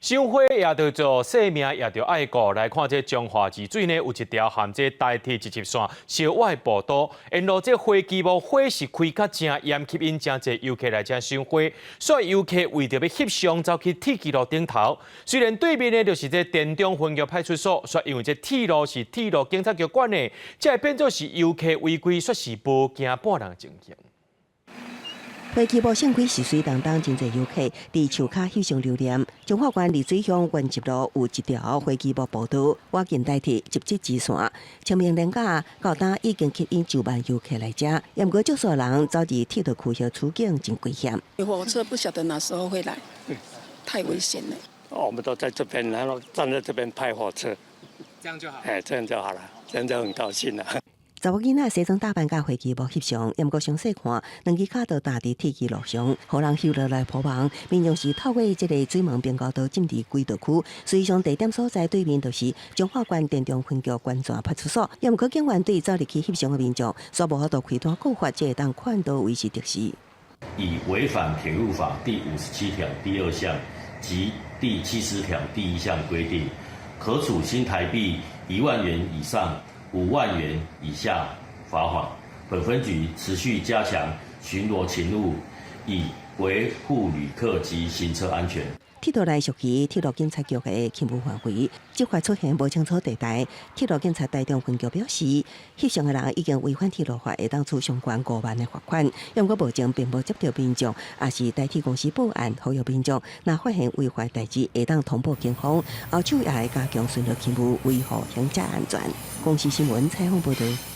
赏花也着做生命，也着爱顾。来看这中华之水呢，有一条含这代替一级线小外步道。沿路这花季木花是开较正严，吸引真侪游客来这赏花。所以游客为着要翕相，走去铁骑路顶头。虽然对面呢就是这田中分局派出所，说因为这铁路是铁路警察局管的，这变作是游客违规，说是无惊半人情形。花季木盛开时水当当，真侪游客伫树骹翕相留念。中华关丽水乡原集路有一条花季木步道，我近代替集集支线，清明连假到当已经吸引9万游客来遮，也毋过少数人走伫铁道区处境真危险。火车不晓得哪时候会来，太危险了。我们都在这边，然后站在这边拍火车，这样就好。这样就好了，这样就很高兴了。查某囡仔西装打扮甲花季木翕相，也毋过详细看，两只脚都踏伫铁骑路上，互人翕落来破网。民众是透过这个水门并高道进入轨道区，实际上地点所在对面就是中华关田中分局关闸派出所。也毋过警员对走入去翕相的民众，煞无法度开单告发，才会当劝导维持得失。以违反铁路法第57条第2项及第70条第1项规定，可处新台币1万元以上5万元以下罚款。本分局持续加强巡逻勤务，以维护旅客及行车安全。铁道内属于铁路警察局的勤务范围，即块出现无清楚地带。铁路警察台中分局表示，翕相的人已经违反铁路法，会当处相关5万的罚款。因过目前并无接到民众，也是代替公司报案，呼吁民众若发现违法代志，会当通报警方。后手也会加强巡逻勤务，维护行车安全。公司新闻采访报道。